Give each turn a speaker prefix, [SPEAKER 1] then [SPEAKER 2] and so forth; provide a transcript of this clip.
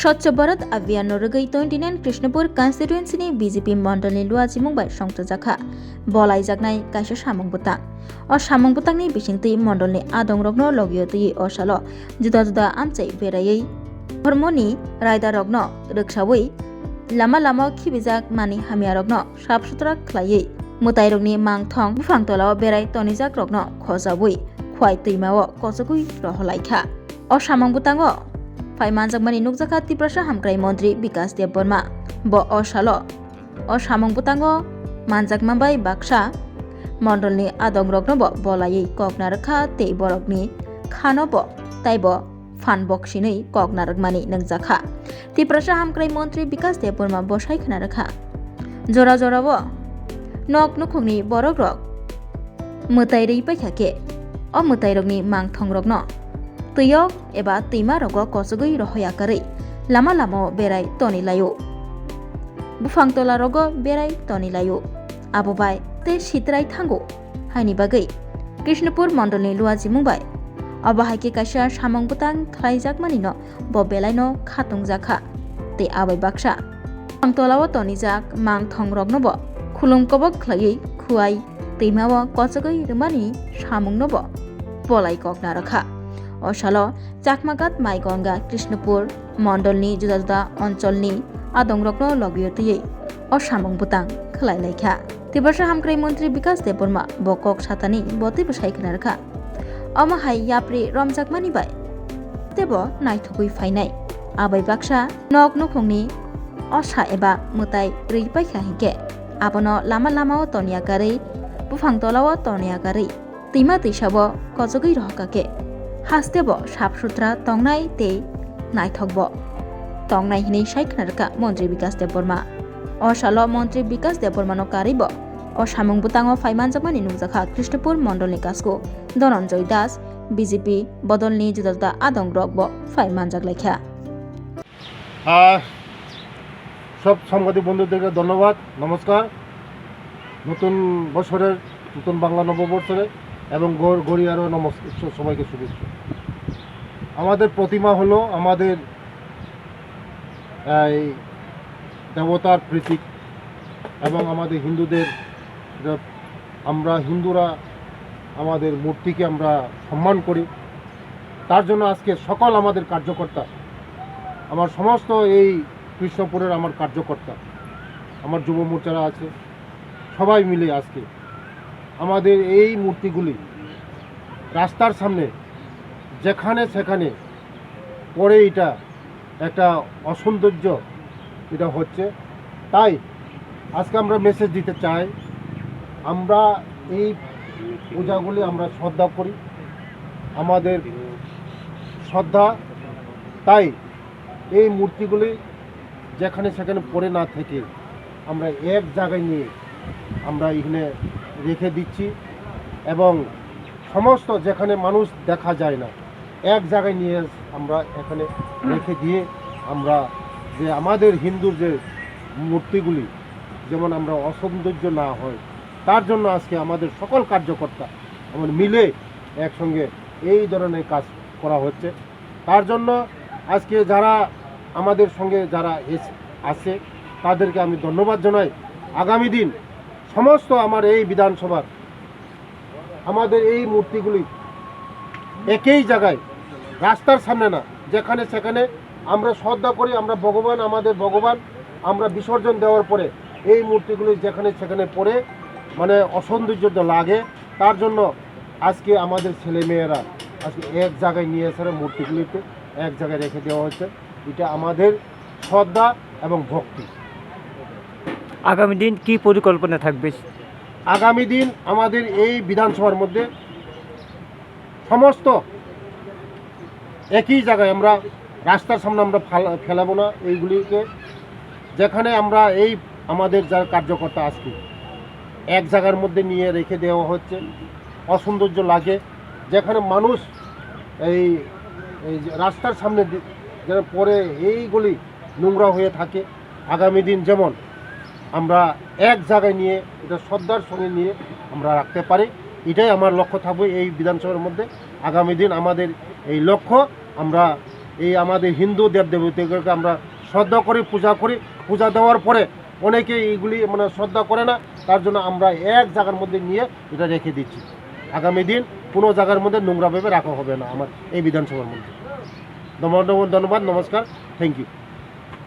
[SPEAKER 1] স্বচ্ছ ভারত अभियान रगै 29 कृष्णपुर कन्स्टिट्युएन्सीनि बीजेपी मण्डलनि लुवाजिमुं bai संजाखा बलायजाकनाय कायसा सामं बुतां o samung butangni bisingtwi मण्डलनि आदंरokno logiyotwi o salo juda juda amchai berayai hormoni raidarokno rwksawi lama lama khibijak mani hamiyarokno sap sutra khlaiwi mutairokni mangthong bufangtolao berai tonijakrokno khojawi khwai twijmao kochogui roholaikha o samung butango Faimanjakmani nukjaka Tiprasa Hamkrai Mantri Bikas Debbarma bo o salo o samung butango manjakma bai baksa मण्डलनि आदंरokno bo bolai koknarakha tei borokni khano bo taibo fanboksinei koknarakmani nungjakha Tiprasa Hamkrai Mantri Bikas Debbarma bosai khnarakha jora jora bo nok nukhungni borokrok mutai rei paikha o mutairokni mangthongrokno twyok eba twymarogo kochogui rohoyakarei lama lama berai tonilayo bufangtolarogo berai tonilayo abobai te sitrai thango haini bagai Krishnapur Mandalni luajimung bai abahaike kaisa samung butang khlaijakmani no bo belaino khatungjakha te abai baksa bufangtolao tonijak mangthongrokno bo khulumkobok khlaiwi khuai tymao kochogui rwmani samungno bo bolai kokna rakha Osalo Chakmagat Maigonga Krishnapur Mandalni juda juda oncholni adongrokno logiyotwi o samung butang khlailaikha Tiprasa Hamkrai Mantri Bikas Debbarma bokok satani botei bosai khnarakha omo hai yapri romjakmani bai tebo naithokui fainai abai baksa nok nukhungni osa eba mutai rei paikha hingke abono lama lamao toniyakarei bufangtolao toniyakarei twyma twisabo kochogui rohkake hastebo sap sutra tongnai tei naithokbo tongnai hinei saikhnarka Mantri Bikas Debbarma o salo Mantri Bikas Debbarma no karibo o samung butango faimanjakmani nukjakha Krishnapur Mandalni kasko Dhananjay Das BJP bodolni juda juda adongrok bo faimanjaklaikha
[SPEAKER 2] সব সাংবাদিক বন্ধুদেরকে ধন্যবাদ নমস্কার নতুন বছরের নতুন বাংলা নববর্ষের এবং গড়িয়ারও নমস্কার সবাইকে শুভেচ্ছা আমাদের প্রতিমা হলো আমাদের এই দেবতার প্রতীক এবং আমাদের হিন্দুদের আমরা হিন্দুরা আমাদের মূর্তিকে আমরা সম্মান করি তার জন্য আজকে সকল আমাদের কার্যকর্তা আমার সমস্ত এই কৃষ্ণপুরের আমার কার্যকর্তা আমার যুব মোর্চারা আছে সবাই মিলে আজকে আমাদের এই মূর্তিগুলি রাস্তার সামনে যেখানে সেখানে পরে এটা একটা অসৌন্দর্য এটা হচ্ছে তাই আজকে আমরা মেসেজ দিতে চাই আমরা এই পূজাগুলি আমরা শ্রদ্ধা করি আমাদের শ্রদ্ধা তাই এই মূর্তিগুলি যেখানে সেখানে পড়ে না থেকে আমরা এক জায়গায় নিয়ে আমরা এখানে রেখে দিচ্ছি এবং সমস্ত যেখানে মানুষ দেখা যায় না এক জায়গায় নিয়ে আমরা এখানে রেখে দিয়ে আমরা যে আমাদের হিন্দুর যে মূর্তিগুলি যেমন আমরা অসৌন্দর্য না হয় তার জন্য আজকে আমাদের সকল কার্যকর্তা আমরা মিলে একসঙ্গে এই ধরনের কাজ করা হচ্ছে তার জন্য আজকে যারা আমাদের সঙ্গে যারা আছে তাদেরকে আমি ধন্যবাদ জানাই আগামী দিন সমস্ত আমার এই বিধানসভার আমাদের এই মূর্তিগুলি একই জায়গায় রাস্তার সামনে না যেখানে সেখানে আমরা শ্রদ্ধা করি আমরা ভগবান আমাদের ভগবান আমরা বিসর্জন দেওয়ার পরে এই মূর্তিগুলি যেখানে সেখানে পড়ে মানে অসৌন্দর্য লাগে তার জন্য আজকে আমাদের ছেলেমেয়েরা আজকে এক জায়গায় নিয়ে এসে মূর্তিগুলিতে এক জায়গায় রেখে দেওয়া হচ্ছে এটা আমাদের শ্রদ্ধা এবং ভক্তি
[SPEAKER 3] আগামী দিন কি পরিকল্পনা থাকবে
[SPEAKER 2] আগামী দিন আমাদের এই বিধানসভার মধ্যে সমস্ত একই জায়গায় আমরা রাস্তার সামনে আমরা ফেলাবো না এইগুলিকে যেখানে আমরা এই আমাদের যারা কার্যকর্তা আজকে এক জায়গার মধ্যে নিয়ে রেখে দেওয়া হচ্ছে অসৌন্দর্য লাগে যেখানে মানুষ এই রাস্তার সামনে যেন পরে এইগুলি নোংরা হয়ে থাকে আগামী দিন যেমন আমরা এক জায়গায় নিয়ে এটা শ্রদ্ধার সঙ্গে নিয়ে আমরা রাখতে পারি এটাই আমার লক্ষ্য থাকবে এই বিধানসভার মধ্যে আগামী দিন আমাদের এই লক্ষ্য আমরা এই আমাদের হিন্দু দেবদেবীদেরকে আমরা শ্রদ্ধা করি, পূজা দেওয়ার পরে অনেকে এইগুলি মানে শ্রদ্ধা করে না, তার জন্য আমরা এক জায়গার মধ্যে নিয়ে এটা রেখে দিচ্ছি। আগামী দিন কোনো জায়গার মধ্যে নোংরাভাবে রাখা হবে না আমার এই বিধানসভার মধ্যে। ধন্যবাদ, নমস্কার, থ্যাংক ইউ।